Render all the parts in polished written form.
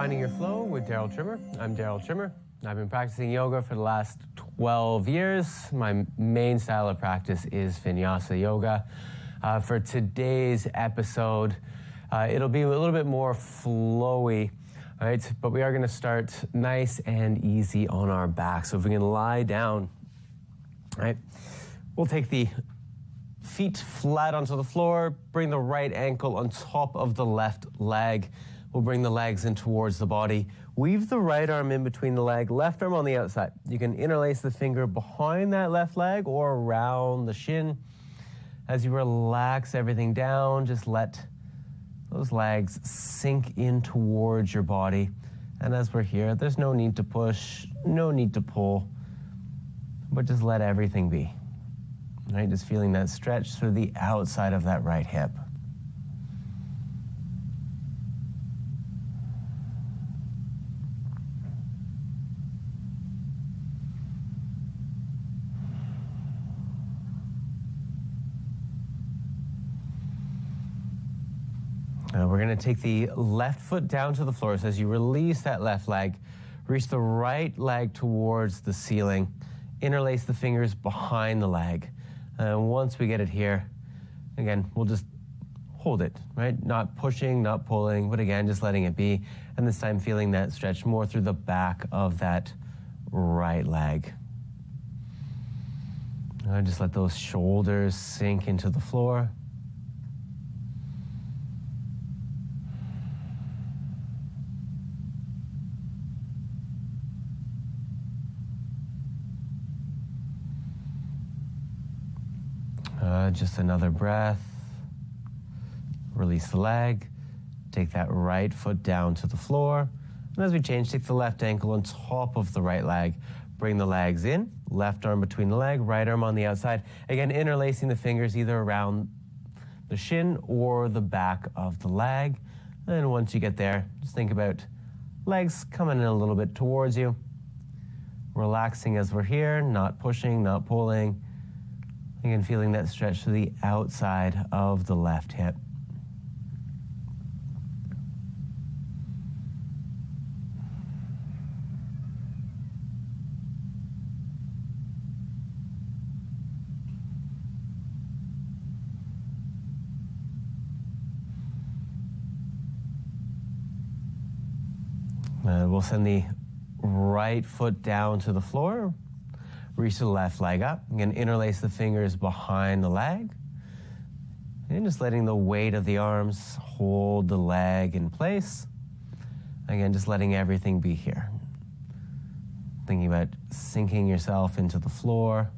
Finding Your Flow with Darryl Trimmer. I'm Darryl Trimmer. I've been practicing yoga for the last 12 years. My main style of practice is Vinyasa Yoga. For today's episode, it'll be a little bit more flowy, right? But we are going to start nice and easy on our back. So if we can lie down, right? We'll take the feet flat onto the floor, bring the right ankle on top of the left leg. We'll bring the legs in towards the body. Weave the right arm in between the leg, left arm on the outside. You can interlace the finger behind that left leg or around the shin. As you relax everything down, just let those legs sink in towards your body. And as we're here, there's no need to push, no need to pull, but just let everything be. Right? Just feeling that stretch through the outside of that right hip. We're going to take the left foot down to the floor. So as you release that left leg, reach the right leg towards the ceiling. Interlace the fingers behind the leg. And once we get it here, again, we'll just hold it, right? Not pushing, not pulling, but again, just letting it be. And this time feeling that stretch more through the back of that right leg. And just let those shoulders sink into the floor. Just another breath. Release the leg. Take that right foot down to the floor. And as we change, take the left ankle on top of the right leg. Bring the legs in. Left arm between the leg, right arm on the outside. Again, interlacing the fingers either around the shin or the back of the leg. And once you get there, just think about legs coming in a little bit towards you. Relaxing as we're here, not pushing, not pulling. Again, feeling that stretch to the outside of the left hip. We'll send the right foot down to the floor. Reach the left leg up. Again, interlace the fingers behind the leg. And just letting the weight of the arms hold the leg in place. Again, just letting everything be here. Thinking about sinking yourself into the floor.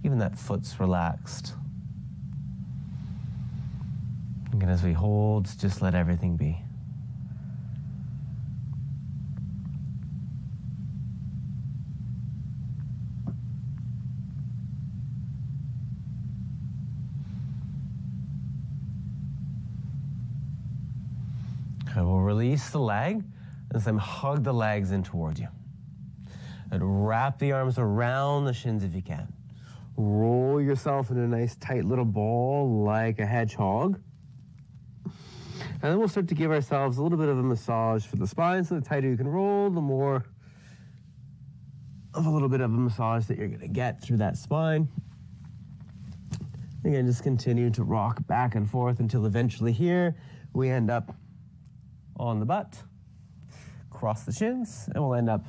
Even that foot's relaxed. Again, as we hold, just let everything be. We'll release the leg, and then hug the legs in towards you. And wrap the arms around the shins if you can. Roll yourself in a nice tight little ball like a hedgehog. And then we'll start to give ourselves a little bit of a massage for the spine. So the tighter you can roll, the more of a little bit of a massage that you're going to get through that spine. Again, just continue to rock back and forth until eventually here we end up on the butt, cross the shins, and we'll end up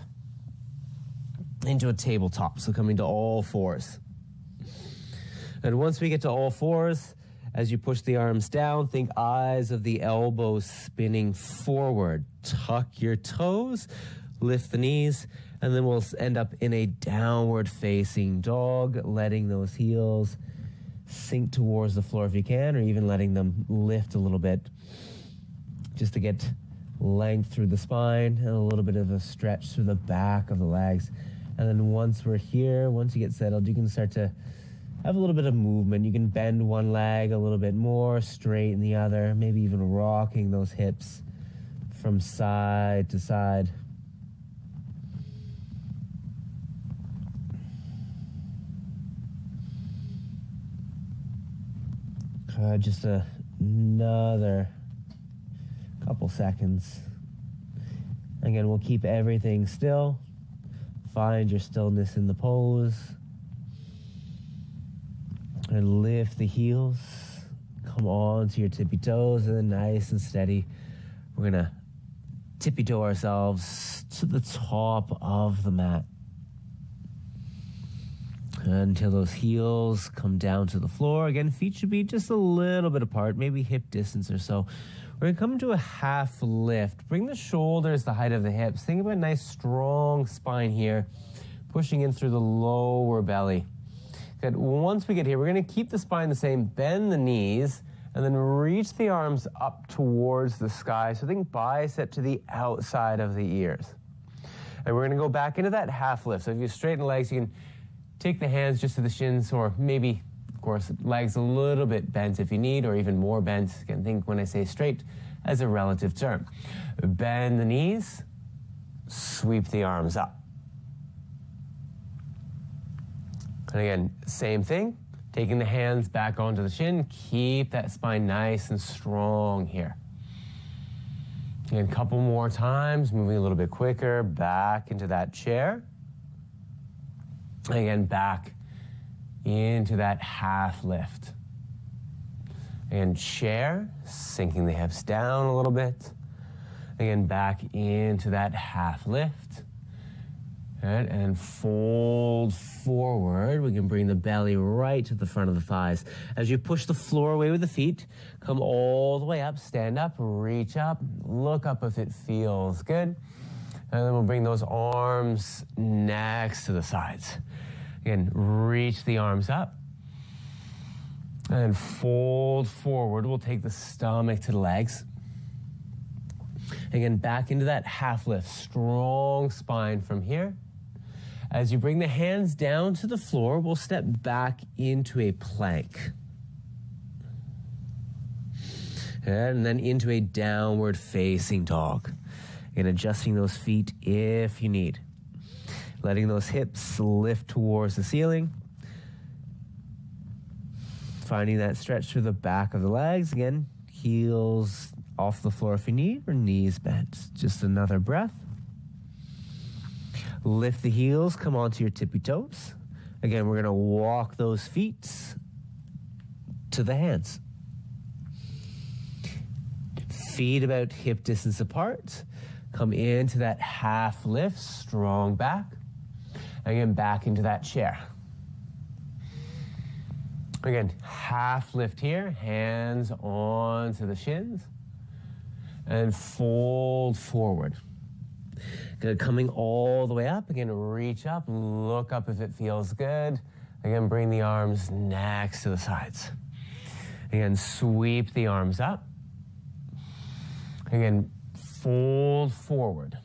into a tabletop, so coming to all fours. And once we get to all fours, as you push the arms down, think eyes of the elbows spinning forward. Tuck your toes, lift the knees, and then we'll end up in a downward facing dog, letting those heels sink towards the floor if you can, or even letting them lift a little bit, just to get length through the spine and a little bit of a stretch through the back of the legs. And then once we're here, once you get settled, you can start to have a little bit of movement. You can bend one leg a little bit more, straighten the other, maybe even rocking those hips from side to side. Just another couple seconds. Again, we'll keep everything still. Find your stillness in the pose. And lift the heels. Come on to your tippy toes, and then nice and steady, we're gonna tippy toe ourselves to the top of the mat until those heels come down to the floor. Again, feet should be just a little bit apart, maybe hip distance or so. We're gonna come into a half lift. Bring the shoulders the height of the hips. Think about a nice strong spine here, pushing in through the lower belly. Good. Once we get here, we're going to keep the spine the same, bend the knees, and then reach the arms up towards the sky. So think bicep to the outside of the ears. And we're going to go back into that half lift. So if you straighten the legs, you can take the hands just to the shins, or maybe, of course, legs a little bit bent if you need, or even more bent. Again, think when I say straight as a relative term. Bend the knees, sweep the arms up. And again, same thing, taking the hands back onto the shin, keep that spine nice and strong here. And a couple more times, moving a little bit quicker, back into that chair. Again, back into that half lift. And chair, sinking the hips down a little bit. Again, back into that half lift. Good. And fold forward. We can bring the belly right to the front of the thighs. As you push the floor away with the feet, come all the way up, stand up, reach up, look up if it feels good. And then we'll bring those arms next to the sides. Again, reach the arms up. And fold forward. We'll take the stomach to the legs. Again, back into that half lift. Strong spine from here. As you bring the hands down to the floor, we'll step back into a plank. And then into a downward facing dog. And adjusting those feet if you need. Letting those hips lift towards the ceiling. Finding that stretch through the back of the legs. Again, heels off the floor if you need, or knees bent. Just another breath. Lift the heels, come onto your tippy toes. Again, we're going to walk those feet to the hands. Feet about hip distance apart. Come into that half lift, strong back. Again, back into that chair. Again, half lift here, hands onto the shins. And fold forward. Good. Coming all the way up. Again, reach up, look up if it feels good. Again, bring the arms next to the sides. Again, sweep the arms up. Again, fold forward.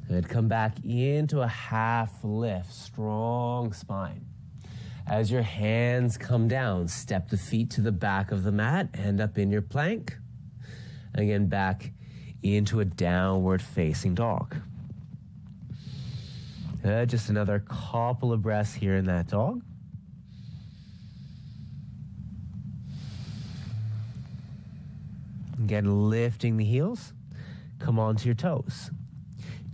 Good. Come back into a half lift, strong spine. As your hands come down, step the feet to the back of the mat, end up in your plank. Again, back into a downward facing dog. Just another couple of breaths here in that dog. Again, lifting the heels. Come onto your toes.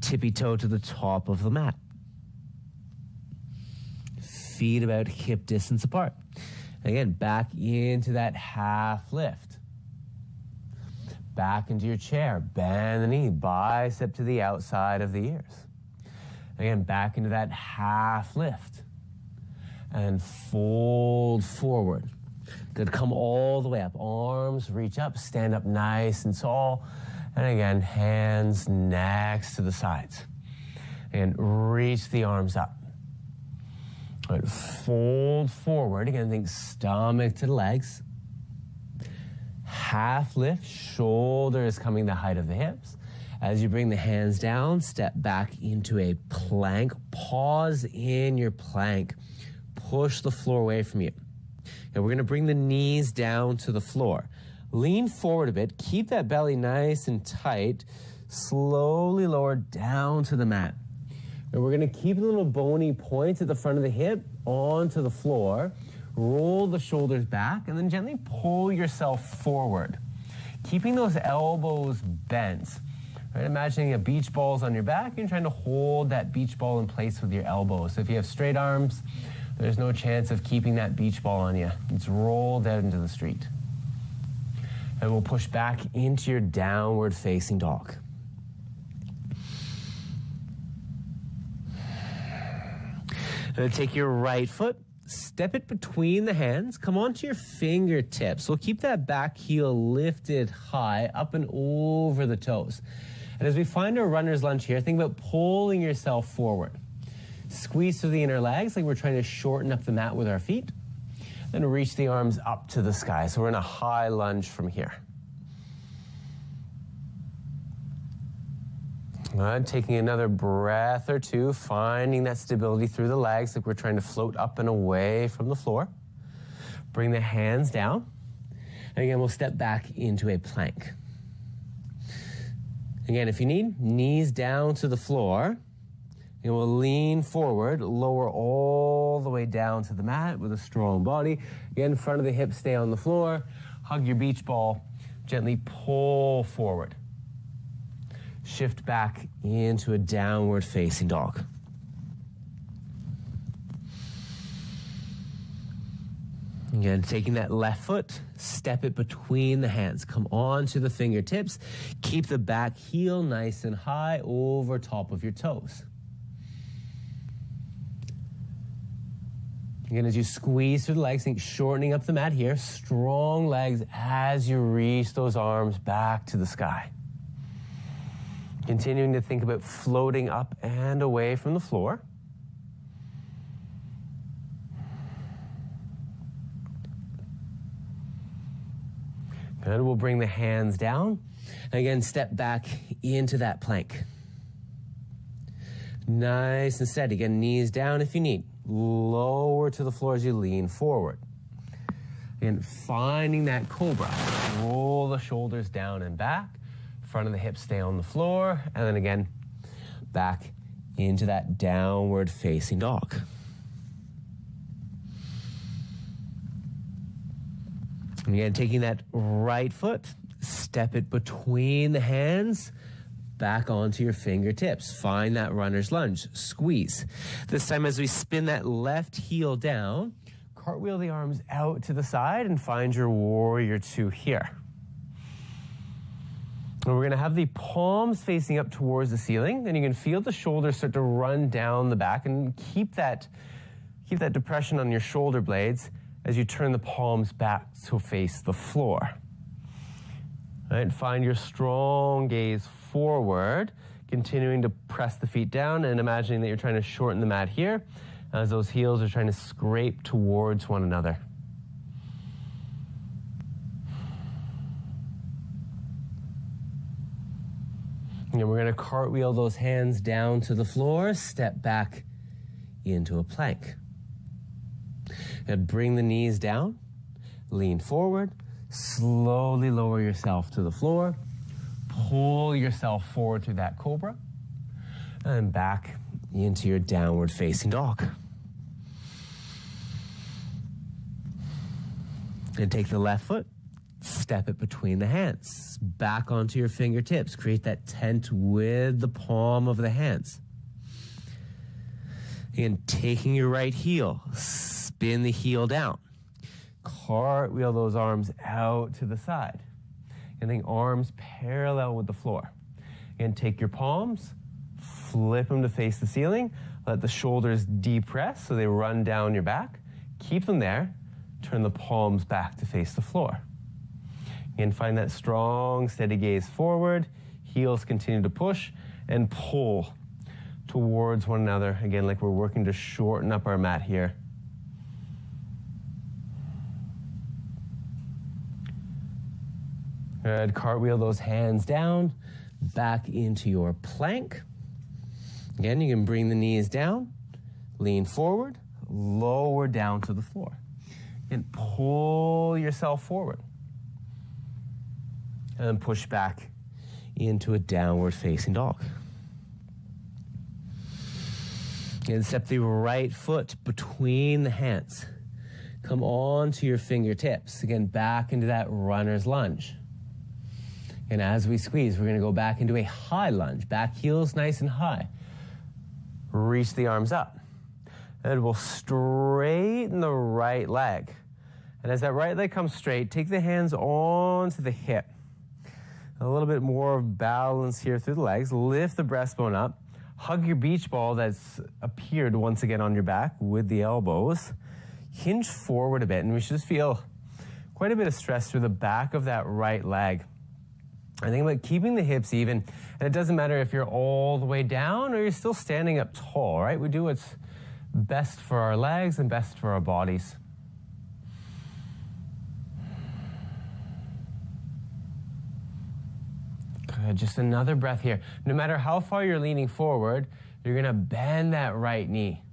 Tippy toe to the top of the mat. Feet about hip distance apart. Again, back into that half lift. Back into your chair. Bend the knee. Bicep to the outside of the ears. Again, back into that half lift. And fold forward. Good. Come all the way up. Arms reach up. Stand up nice and tall. And again, hands next to the sides. And reach the arms up. Right, fold forward. Again, think stomach to the legs. Half lift, shoulders coming the height of the hips. As you bring the hands down, step back into a plank. Pause in your plank. Push the floor away from you. And we're going to bring the knees down to the floor. Lean forward a bit. Keep that belly nice and tight. Slowly lower down to the mat. And we're going to keep the little bony points at the front of the hip onto the floor. Roll the shoulders back and then gently pull yourself forward. Keeping those elbows bent. Right, imagining a beach ball's on your back and trying to hold that beach ball in place with your elbows. So if you have straight arms, there's no chance of keeping that beach ball on you. It's rolled out into the street. And we'll push back into your downward facing dog. Now take your right foot, step it between the hands, come onto your fingertips. We'll keep that back heel lifted high, up and over the toes. And as we find our runner's lunge here, think about pulling yourself forward. Squeeze through the inner legs like we're trying to shorten up the mat with our feet. Then reach the arms up to the sky. So we're in a high lunge from here. Good. Taking another breath or two, finding that stability through the legs like we're trying to float up and away from the floor. Bring the hands down. And again, we'll step back into a plank. Again, if you need, knees down to the floor. And we'll lean forward, lower all the way down to the mat with a strong body. Again, front of the hips stay on the floor. Hug your beach ball. Gently pull forward. Shift back into a downward facing dog. Again, taking that left foot, step it between the hands. Come onto the fingertips. Keep the back heel nice and high over top of your toes. Again, as you squeeze through the legs, think shortening up the mat here. Strong legs as you reach those arms back to the sky. Continuing to think about floating up and away from the floor. Good, we'll bring the hands down. And again, step back into that plank. Nice and steady. Again, knees down if you need. Lower to the floor as you lean forward. Again, finding that cobra. Roll the shoulders down and back. Front of the hips stay on the floor. And then again, back into that downward facing dog. And again, taking that right foot, step it between the hands, back onto your fingertips. Find that runner's lunge. Squeeze. This time as we spin that left heel down, cartwheel the arms out to the side and find your warrior two here. And we're going to have the palms facing up towards the ceiling, and you can feel the shoulders start to run down the back, and keep that depression on your shoulder blades as you turn the palms back to face the floor. All right, find your strong gaze forward, continuing to press the feet down and imagining that you're trying to shorten the mat here as those heels are trying to scrape towards one another. And we're going to cartwheel those hands down to the floor, step back into a plank. And bring the knees down, lean forward, slowly lower yourself to the floor, pull yourself forward to that cobra, and back into your downward facing dog. And take the left foot, step it between the hands, back onto your fingertips. Create that tent with the palm of the hands. Again, taking your right heel, spin the heel down. Cartwheel those arms out to the side. And then arms parallel with the floor. And take your palms, flip them to face the ceiling. Let the shoulders depress so they run down your back. Keep them there. Turn the palms back to face the floor. And find that strong, steady gaze forward. Heels continue to push and pull towards one another. Again, like we're working to shorten up our mat here. Good. Cartwheel those hands down, back into your plank. Again, you can bring the knees down, lean forward, lower down to the floor. And pull yourself forward. And then push back into a downward facing dog. And step the right foot between the hands. Come on to your fingertips. Again, back into that runner's lunge. And as we squeeze, we're going to go back into a high lunge. Back heels nice and high. Reach the arms up. And we'll straighten the right leg. And as that right leg comes straight, take the hands onto the hip. A little bit more balance here through the legs. Lift the breastbone up. Hug your beach ball that's appeared once again on your back with the elbows. Hinge forward a bit, and we should just feel quite a bit of stress through the back of that right leg. I think about keeping the hips even, and it doesn't matter if you're all the way down or you're still standing up tall, right? We do what's best for our legs and best for our bodies. Good, just another breath here. No matter how far you're leaning forward, you're gonna bend that right knee.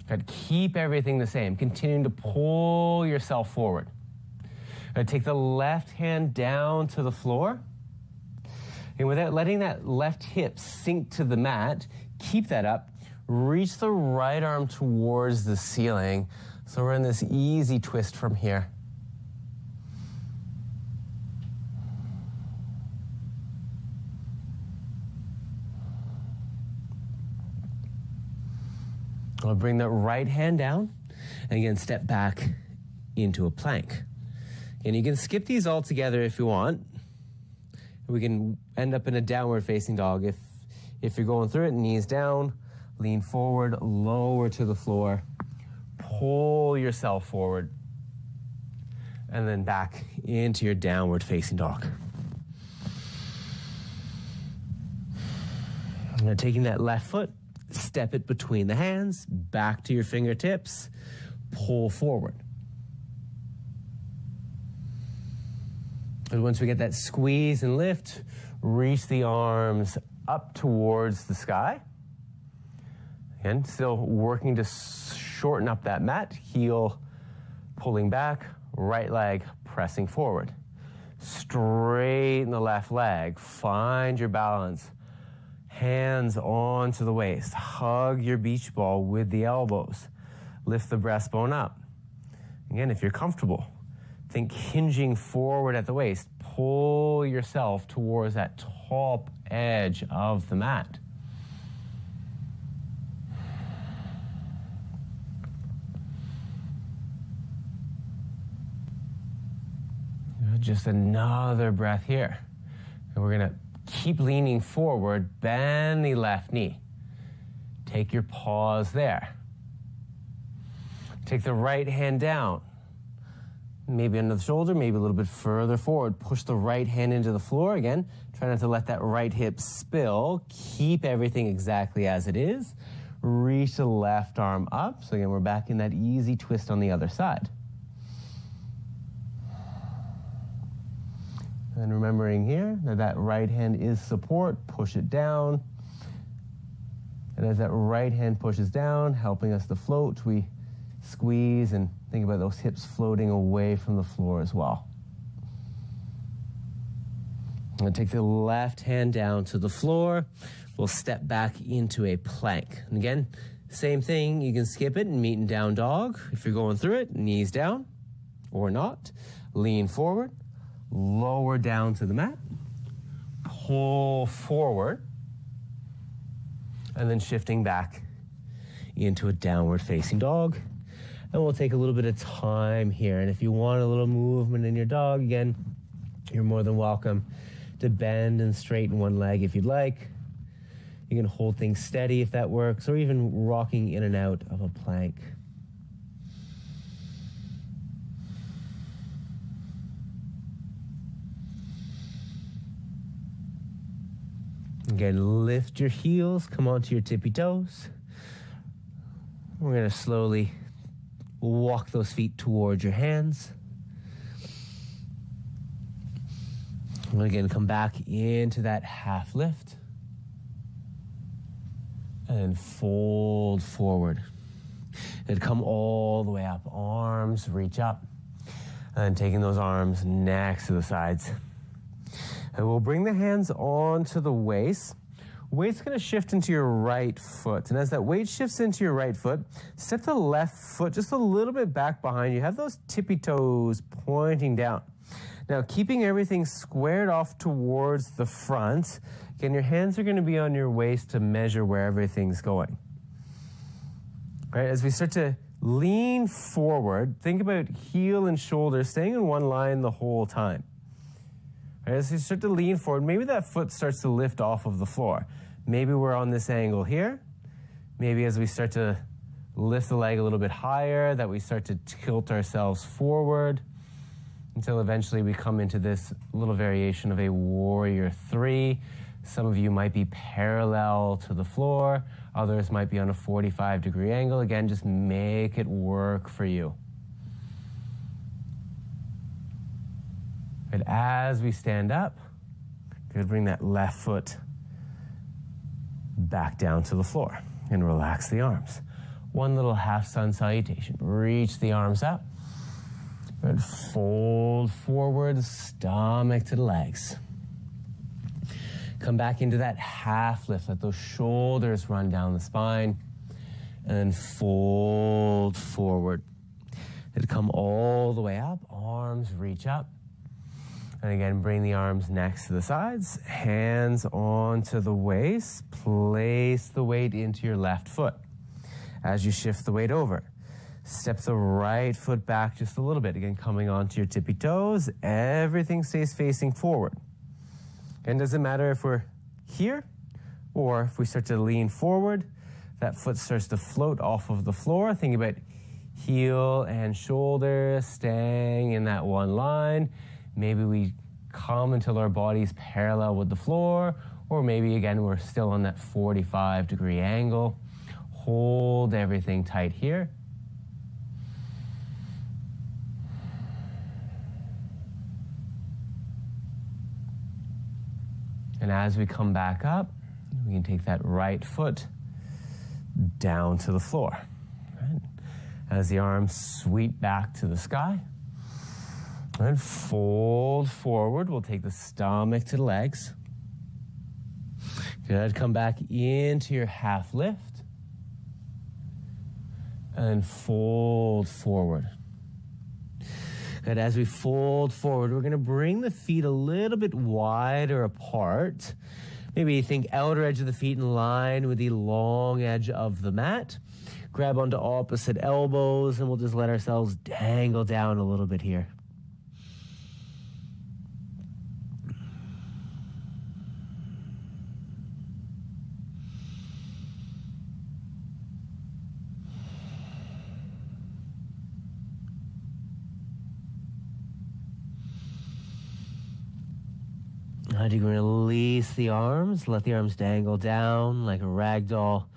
Good, keep everything the same, continuing to pull yourself forward. Take the left hand down to the floor. And without letting that left hip sink to the mat, keep that up. Reach the right arm towards the ceiling. So we're in this easy twist from here. I'll bring the right hand down and again step back into a plank. And you can skip these all together if you want. We can end up in a downward facing dog. If you're going through it, knees down, lean forward, lower to the floor, pull yourself forward, and then back into your downward facing dog. Now taking that left foot, step it between the hands, back to your fingertips, pull forward. And once we get that squeeze and lift, reach the arms up towards the sky. Again, still working to shorten up that mat. Heel pulling back, right leg pressing forward. Straighten the left leg. Find your balance. Hands onto the waist. Hug your beach ball with the elbows. Lift the breastbone up. Again, if you're comfortable, think hinging forward at the waist. Pull yourself towards that top edge of the mat. Just another breath here. And we're going to keep leaning forward, bend the left knee. Take your pause there. Take the right hand down. Maybe under the shoulder, maybe a little bit further forward. Push the right hand into the floor. Again, try not to let that right hip spill. Keep everything exactly as it is. Reach the left arm up. So again, we're back in that easy twist on the other side. And remembering here that that right hand is support, push it down. And as that right hand pushes down, helping us to float, we squeeze and think about those hips floating away from the floor as well. I'm going to take the left hand down to the floor. We'll step back into a plank. And again, same thing, you can skip it and meet in down dog. If you're going through it, knees down or not. Lean forward. Lower down to the mat, pull forward, and then shifting back into a downward facing dog. And we'll take a little bit of time here. And if you want a little movement in your dog, again, you're more than welcome to bend and straighten one leg if you'd like. You can hold things steady if that works, or even rocking in and out of a plank. Again, lift your heels, come onto your tippy toes. We're going to slowly walk those feet towards your hands. And again, come back into that half lift. And fold forward. And come all the way up. Arms reach up. And taking those arms next to the sides. And we'll bring the hands onto the waist. weight's going to shift into your right foot. And as that weight shifts into your right foot, step the left foot just a little bit back behind you. Have those tippy toes pointing down. Now, keeping everything squared off towards the front. Again, your hands are going to be on your waist to measure where everything's going. All right, as we start to lean forward, think about heel and shoulder staying in one line the whole time. Right, as you start to lean forward, maybe that foot starts to lift off of the floor. Maybe we're on this angle here. Maybe as we start to lift the leg a little bit higher, that we start to tilt ourselves forward until eventually we come into this little variation of a warrior three. Some of you might be parallel to the floor. Others might be on a 45-degree angle. Again, just make it work for you. And as we stand up, good, bring that left foot back down to the floor and relax the arms. One little half sun salutation. Reach the arms up. Good. Fold forward, stomach to the legs. Come back into that half lift. Let those shoulders run down the spine. And then fold forward. It'll come all the way up. Arms reach up. And again, bring the arms next to the sides, hands onto the waist, place the weight into your left foot. As you shift the weight over, step the right foot back just a little bit. Again, coming onto your tippy toes, everything stays facing forward. And it doesn't matter if we're here or if we start to lean forward, that foot starts to float off of the floor. Think about heel and shoulder staying in that one line. Maybe we come until our body's parallel with the floor, or maybe again we're still on that 45-degree angle. Hold everything tight here. And as we come back up, we can take that right foot down to the floor. Right? As the arms sweep back to the sky. And fold forward. We'll take the stomach to the legs. Good. Come back into your half lift. And fold forward. Good. As we fold forward, we're going to bring the feet a little bit wider apart. Maybe think outer edge of the feet in line with the long edge of the mat. Grab onto opposite elbows, and we'll just let ourselves dangle down a little bit here. Now you're going to release the arms, let the arms dangle down like a rag doll.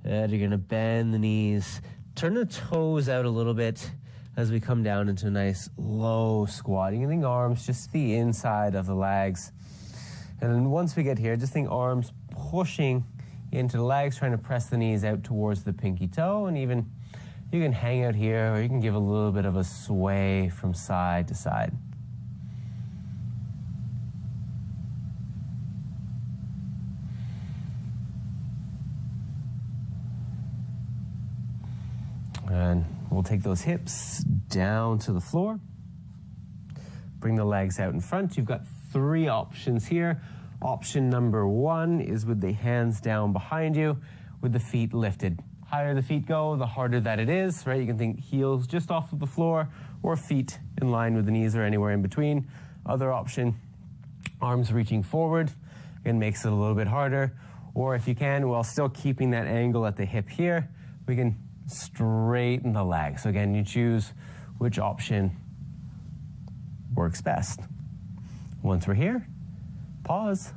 And you're going to bend the knees, turn the toes out a little bit as we come down into a nice low squat. You can think arms just the inside of the legs. And then once we get here, just think arms pushing into the legs, trying to press the knees out towards the pinky toe. And even you can hang out here, or you can give a little bit of a sway from side to side. And we'll take those hips down to the floor. Bring the legs out in front. You've got three options here. Option number one is with the hands down behind you, with the feet lifted. Higher the feet go, the harder that it is, right? You can think heels just off of the floor, or feet in line with the knees or anywhere in between. Other option, arms reaching forward. Again, makes it a little bit harder. Or if you can, while still keeping that angle at the hip here, we can straighten the leg. So again, you choose which option works best. Once we're here, pause,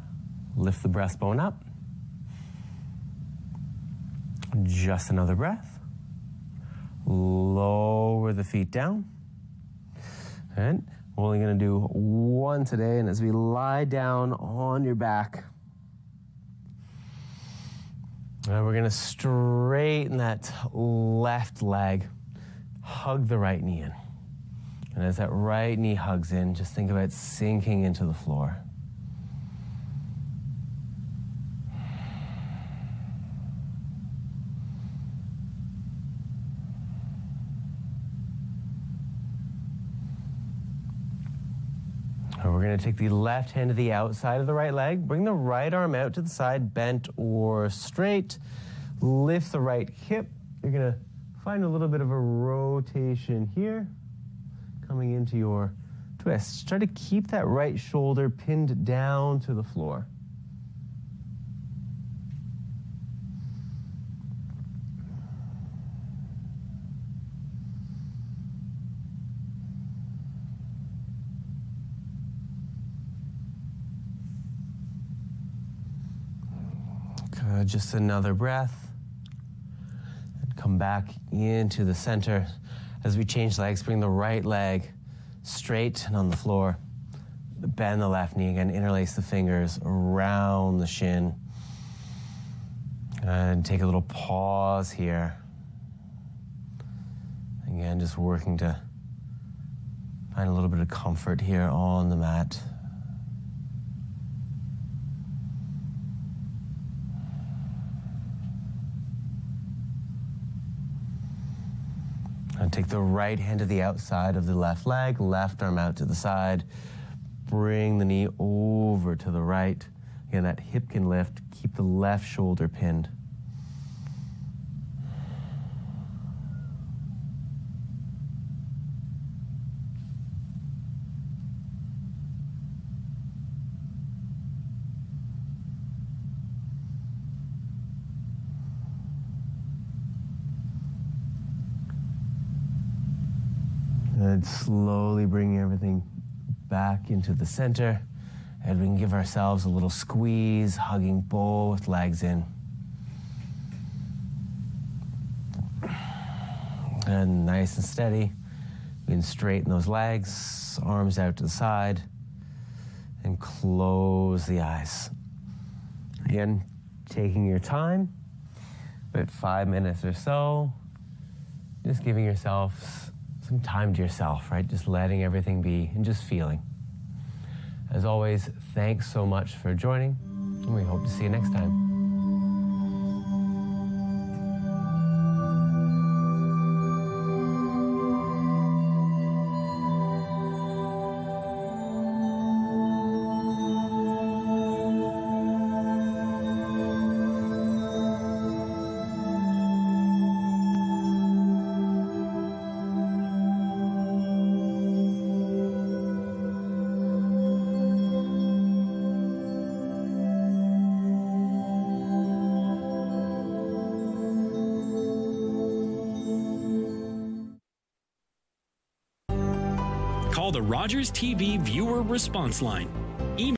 lift the breastbone up. Just another breath. Lower the feet down. And we're only going to do one today, and as we lie down on your back, and we're going to straighten that left leg, hug the right knee in. And as that right knee hugs in, just think about sinking into the floor. We're going to take the left hand to the outside of the right leg. Bring the right arm out to the side, bent or straight. Lift the right hip. You're going to find a little bit of a rotation here. Coming into your twist. Try to keep that right shoulder pinned down to the floor. Good, just another breath. And come back into the center. As we change legs, bring the right leg straight and on the floor. Bend the left knee again, interlace the fingers around the shin. And take a little pause here. Again, just working to find a little bit of comfort here on the mat. And take the right hand to the outside of the left leg, left arm out to the side. Bring the knee over to the right. Again, that hip can lift. Keep the left shoulder pinned. And slowly bringing everything back into the center. And we can give ourselves a little squeeze, hugging both legs in. And nice and steady. We can straighten those legs, arms out to the side, and close the eyes. Again, taking your time, about 5 minutes or so, just giving yourself some time to yourself, right? Just letting everything be and just feeling. As always, thanks so much for joining, and we hope to see you next time. Call the Rogers TV Viewer Response Line